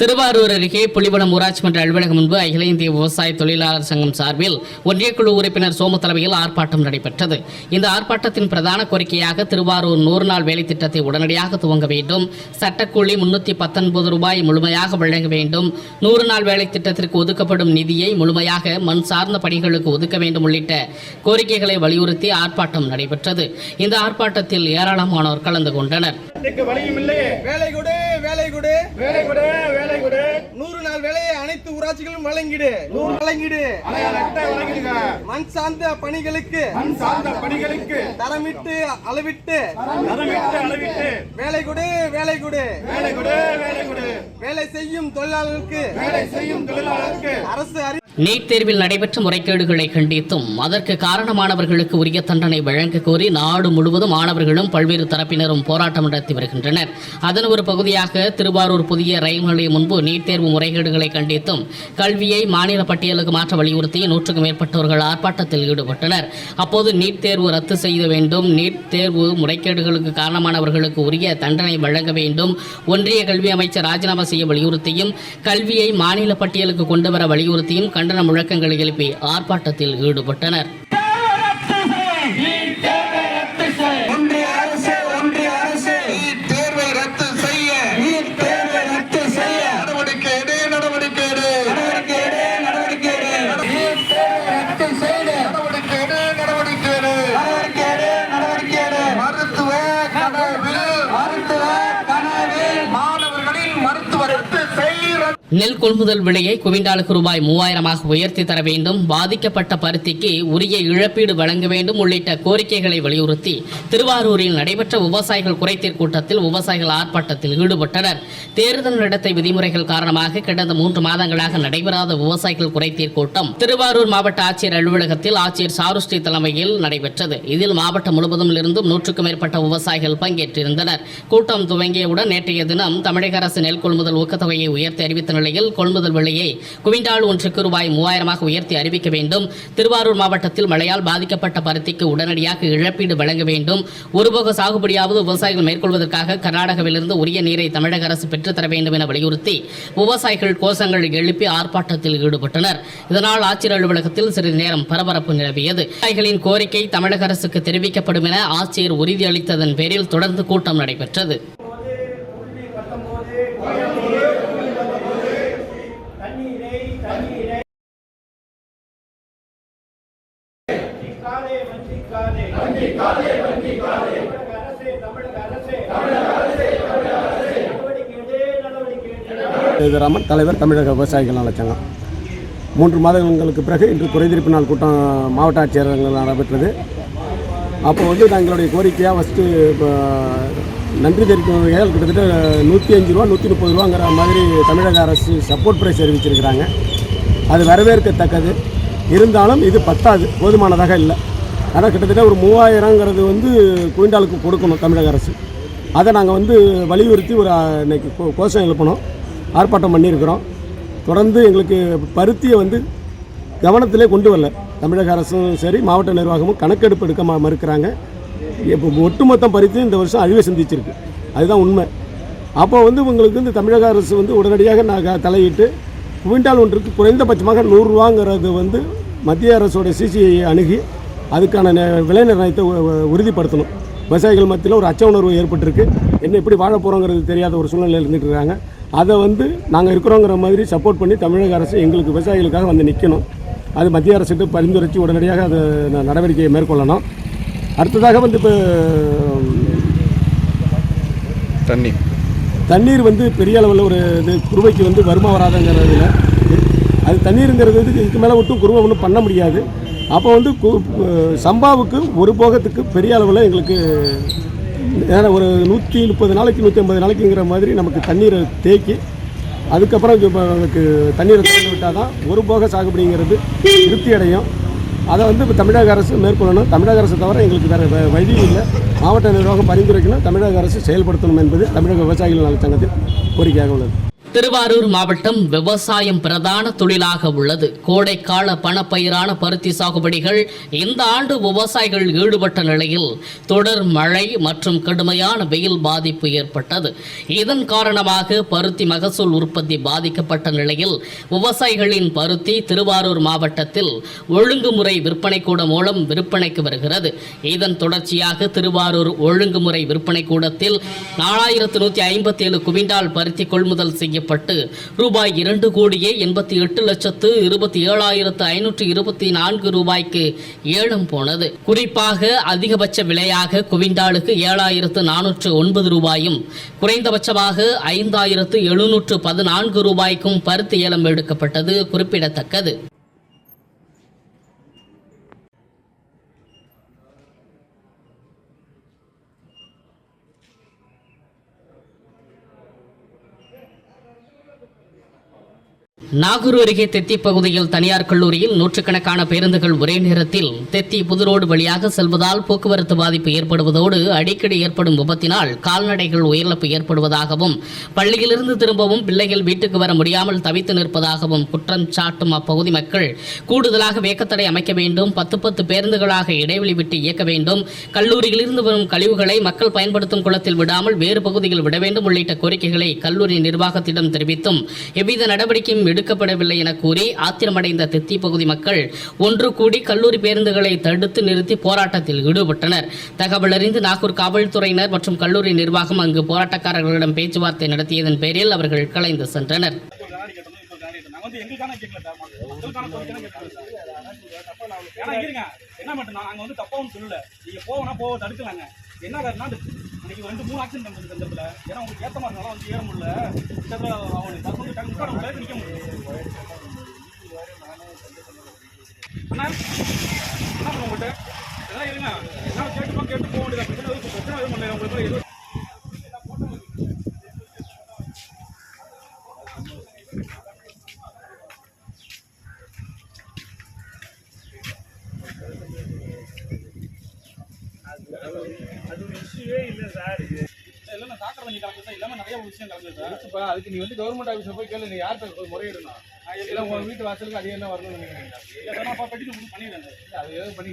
திருவாரூர் அருகே புலிவனம் ஊராட்சி மன்ற அலுவலகம் முன்பு அகில இந்திய விவசாய தொழிலாளர் சங்கம் சார்பில் ஒன்றியக்குழு உறுப்பினர் சோமு தலைமையில் ஆர்ப்பாட்டம் நடைபெற்றது. இந்த ஆர்ப்பாட்டத்தின் பிரதான கோரிக்கையாக திருவாரூர் 100 நாள் வேலை திட்டத்தை உடனடியாக துவங்க வேண்டும், சட்டக்கூலி 319 ரூபாய் முழுமையாக வழங்க வேண்டும், 100 நாள் வேலை திட்டத்திற்கு ஒதுக்கப்படும் நிதியை முழுமையாக மண் சார்ந்த பணிகளுக்கு ஒதுக்க வேண்டும் உள்ளிட்ட கோரிக்கைகளை வலியுறுத்தி ஆர்ப்பாட்டம் நடைபெற்றது. இந்த ஆர்ப்பாட்டத்தில் ஏராளமானோர் கலந்து கொண்டனர். 100 நாள் வேலையை அனைத்து ஊராட்சிகளும் வழங்கிடு. மண் சார்ந்த பணிகளுக்கு தரமிட்டு அளவிட்டு வேலை கொடு. வேலை செய்யும் தொழிலாளர்களுக்கு அரசு நீட் தேர்வில் நடைபெற்ற முறைகேடுகளை கண்டித்தும் அதற்கு காரணமானவர்களுக்கு உரிய தண்டனை வழங்க கோரி நாடு முழுவதும் மாணவர்களும் பல்வேறு தரப்பினரும் போராட்டம் நடத்தி வருகின்றனர். அதன் ஒரு பகுதியாக திருவாரூர் புதிய ரயில் நிலையம் முன்பு நீட் தேர்வு முறைகேடுகளை கண்டித்தும் கல்வியை மாநில பட்டியலுக்கு மாற்ற வலியுறுத்தி 100க்கும் மேற்பட்டவர்கள் ஆர்ப்பாட்டத்தில் ஈடுபட்டனர். அப்போது நீட் தேர்வு ரத்து செய்ய வேண்டும், நீட் தேர்வு முறைகேடுகளுக்கு காரணமானவர்களுக்கு உரிய தண்டனை வழங்க வேண்டும், ஒன்றிய கல்வி அமைச்சர் ராஜினாமா செய்ய வலியுறுத்தியும் கல்வியை மாநில பட்டியலுக்கு கொண்டு வர வலியுறுத்தியும் கண்டன முழக்கங்களை எழுப்பி ஆர்ப்பாட்டத்தில் ஈடுபட்டனர். நெல் கொள்முதல் விலையை குவிண்டாலுக்கு ரூபாய் 3000 உயர்த்தி தர வேண்டும், பாதிக்கப்பட்ட பருத்திக்கு உரிய இழப்பீடு வழங்க வேண்டும் உள்ளிட்ட கோரிக்கைகளை வலியுறுத்தி திருவாரூரில் நடைபெற்ற விவசாயிகள் குறைதீர் கூட்டத்தில் விவசாயிகள் ஆர்ப்பாட்டத்தில் ஈடுபட்டனர். தேர்தல் நடத்தை விதிமுறைகள் காரணமாக கடந்த 3 மாதங்களாக நடைபெறாத விவசாயிகள் குறைதீர் கூட்டம் திருவாரூர் மாவட்ட ஆட்சியர் அலுவலகத்தில் ஆட்சியர் சாருஸ்ரீ தலைமையில் நடைபெற்றது. இதில் மாவட்டம் முழுவதும் இருந்தும் 100க்கும் மேற்பட்ட விவசாயிகள் பங்கேற்றிருந்தனர். கூட்டம் துவங்கியவுடன் நேற்றைய தினம் தமிழக அரசு நெல் கொள்முதல் ஊக்கத்தொகையை உயர்த்தி அறிவித்த நிலையில் கொள்முதல் விலையை குவிண்டால் ஒன்றுக்கு ரூபாய் 3000 உயர்த்தி அறிவிக்க வேண்டும், திருவாரூர் மாவட்டத்தில் மழையால் பாதிக்கப்பட்ட பருத்திக்கு உடனடியாக இழப்பீடு வழங்க வேண்டும், ஒருபோக சாகுபடியாவது விவசாயிகள் மேற்கொள்வதற்காக கர்நாடகாவிலிருந்து உரிய நீரை தமிழக அரசு பெற்றுத்தர வேண்டும் என வலியுறுத்தி விவசாயிகள் கோஷங்கள் எழுப்பி ஆர்ப்பாட்டத்தில் ஈடுபட்டனர். இதனால் ஆட்சியர் அலுவலகத்தில் சிறிது நேரம் பரபரப்பு நிலவியது. விவசாயிகளின் கோரிக்கை தமிழக அரசுக்கு தெரிவிக்கப்படும் என ஆட்சியர் உறுதியளித்ததன் பேரில் தொடர்ந்து கூட்டம் நடைபெற்றது. ராமன், தலைவர், தமிழக விவசாயிகள் நல சங்கம். 3 மாதங்களுக்கு பிறகு இன்று குறைதீர்ப்பு நாள் கூட்டம் மாவட்ட ஆட்சியர்கள் நடைபெற்றது. அப்போ எங்களுடைய கோரிக்கையாக ஃபஸ்ட்டு நன்றி தெரிவிக்கும் வகையில் கிட்டத்தட்ட 105 ரூபா 130 ரூபாங்கிற மாதிரி தமிழக அரசு சப்போர்ட் ப்ரைஸ் அறிவிச்சிருக்கிறாங்க. அது வரவேற்கத்தக்கது. இருந்தாலும் இது பத்தாது, போதுமானதாக இல்லை. ஆனால் கிட்டத்தட்ட ஒரு 3000ங்கிறது குவிண்டாலுக்கு கொடுக்கணும் தமிழக அரசு. அதை நாங்கள் வலியுறுத்தி ஒரு இன்னைக்கு கோஷம் எழுப்பணும், ஆர்ப்பாட்டம் பண்ணியிருக்கிறோம். தொடர்ந்து எங்களுக்கு பருத்தியை கவனத்திலே கொண்டு வரல தமிழக அரசும் சரி, மாவட்ட நிர்வாகமும் கணக்கெடுப்பு எடுக்க மறுக்கிறாங்க. இப்போ ஒட்டுமொத்த பருத்தியும் இந்த வருஷம் அழிவை சந்திச்சிருக்கு, அதுதான் உண்மை. அப்போ உங்களுக்கு தமிழக அரசு உடனடியாக நாங்கள் தலையிட்டு குவிண்டால் ஒன்றுக்கு குறைந்தபட்சமாக 100 ரூபாங்கிறது மத்திய அரசோட சிசிஐ அணுகி அதுக்கான விலை நிர்ணயத்தை உறுதிப்படுத்தணும். விவசாயிகள் மத்தியில் ஒரு அச்ச உணர்வு ஏற்பட்டிருக்கு. என்ன எப்படி வாழ போகிறோங்கிறது தெரியாத ஒரு சூழ்நிலையில் இருந்துட்டு இருக்காங்க. அதை நாங்கள் இருக்கிறோங்கிற மாதிரி சப்போர்ட் பண்ணி தமிழக அரசு எங்களுக்கு விவசாயிகளுக்காக நிற்கணும். அது மத்திய அரசுக்கு பரிந்துரைச்சி உடனடியாக அதை நடவடிக்கையை மேற்கொள்ளணும். அடுத்ததாக இப்போ தண்ணீர் பெரிய அளவில் ஒரு இது குருவைக்கு வருமா வராதுங்கிறதுல அது தண்ணீருங்கிறது இதுக்கு மேலே விட்டும் குருவை ஒன்றும் பண்ண முடியாது. அப்போ சம்பாவுக்கு ஒரு போகத்துக்கு பெரிய அளவில் எங்களுக்கு ஒரு 130 நாளைக்கு 150 நாளைக்குங்கிற மாதிரி நமக்கு தண்ணீரை தேக்கி அதுக்கப்புறம் நமக்கு தண்ணீரை திறந்து விட்டால் தான் ஒரு போக சாகுபடிங்கிறது திருப்தி அடையும். அதை இப்போ தமிழக அரசு மேற்கொள்ளணும். தமிழக அரசு தவிர எங்களுக்கு வேறு வழி இல்லை. மாவட்ட நிர்வாகம் பரிந்துரைக்கணும், தமிழக அரசு செயல்படுத்தணும் என்பது தமிழக விவசாயிகள் நல சங்கத்தின் கோரிக்கையாக உள்ளது. திருவாரூர் மாவட்டம் விவசாயம் பிரதான தொழிலாக உள்ளது. கோடைக்கால பணப்பயிரான பருத்தி சாகுபடிகள் இந்த ஆண்டு விவசாயிகள் ஈடுபட்ட நிலையில் தொடர் மழை மற்றும் கடுமையான வெயில் பாதிப்பு ஏற்பட்டது. இதன் காரணமாக பருத்தி மகசூல் உற்பத்தி பாதிக்கப்பட்ட நிலையில் விவசாயிகளின் பருத்தி திருவாரூர் மாவட்டத்தில் ஒழுங்குமுறை விற்பனை கூட மூலம் விற்பனைக்கு வருகிறது. இதன் தொடர்ச்சியாக திருவாரூர் ஒழுங்குமுறை விற்பனை கூடத்தில் 4157 குவிண்டால் பருத்தி கொள்முதல் செய்யப்பட்டு ரூபாய் 2,88,27,524 ரூபாய்க்கு ஏலம் போனது. குறிப்பாக அதிகபட்ச விலையாக குவிண்டாலுக்கு 7,409 ரூபாயும் குறைந்தபட்சமாக 5,714 ரூபாய்க்கும் பருத்தி ஏலம் எடுக்கப்பட்டது குறிப்பிடத்தக்கது. நாகூர் அருகே தெத்தி பகுதியில் தனியார் கல்லூரியில் நூற்றுக்கணக்கான பேருந்துகள் ஒரே நேரத்தில் தெத்தி புதுரோடு வழியாக செல்வதால் போக்குவரத்து பாதிப்பு ஏற்படுவதோடு அடிக்கடி ஏற்படும் விபத்தினால் கால்நடைகள் உயிரிழப்பு ஏற்படுவதாகவும் பள்ளியிலிருந்து திரும்பவும் பிள்ளைகள் வீட்டுக்கு வர முடியாமல் தவித்து நிற்பதாகவும் குற்றம் சாட்டும் அப்பகுதி மக்கள் கூடுதலாக வேகத்தடை அமைக்க வேண்டும், 10 பேருந்துகளாக இடைவெளி விட்டு இயக்க வேண்டும், கல்லூரியிலிருந்து வரும் கழிவுகளை மக்கள் பயன்படுத்தும் குளத்தில் விடாமல் வேறு பகுதியில் விட வேண்டும் உள்ளிட்ட கோரிக்கைகளை கல்லூரி நிர்வாகத்திடம் தெரிவித்தும் எவ்வித நடவடிக்கையும் எடுக்கப்படவில்லை என கூறி ஆத்திரமடைந்த தெத்தி பகுதி மக்கள் ஒன்று கூடி கல்லூரி பேருந்துகளை தடுத்து நிறுத்தி போராட்டத்தில் ஈடுபட்டனர். தகவல் அறிந்து நாகூர் காவல்துறையினர் மற்றும் கல்லூரி நிர்வாகம் அங்கு போராட்டக்காரர்களிடம் பேச்சுவார்த்தை நடத்தியதன் பேரில் அவர்கள் கலைந்து சென்றனர். என்ன காரணம் இன்னைக்கு 2-3 ஆக்சிடென்ட் நடந்தது இந்த இடத்துல. ஏன்னா உங்களுக்கு ஏற்ற மாதிரி வந்து ஏற முடியல. அவனுக்கு நிற்க முடியும். அண்ணா என்ன பண்ண உங்கள்கிட்ட இதெல்லாம் இருங்க. என்ன கேட்டு போக வேண்டியது பிரச்சனை எதுவும் பண்ணல. உங்களுக்கு எதுவும் அது ஒரு இஷ்யூவே இல்லை சார். இல்லை நான் சாக்கடை தண்ணி கலந்து சார். எல்லாமே நிறைய விஷயம் கலந்து சார். அதுக்கு நீ வந்து கவர்மெண்ட் ஆஃபீஸில் போய் கேளு. நீ யார்கிட்ட முறையிடணும்? இல்லை உங்கள் வீட்டு வாசலுக்கு அதே என்ன வரணும்னு நினைக்கிறேன். இல்லை சார் நான் பெட்டிஷன் பண்ணிடுறேன். அது எதுவும் பண்ணி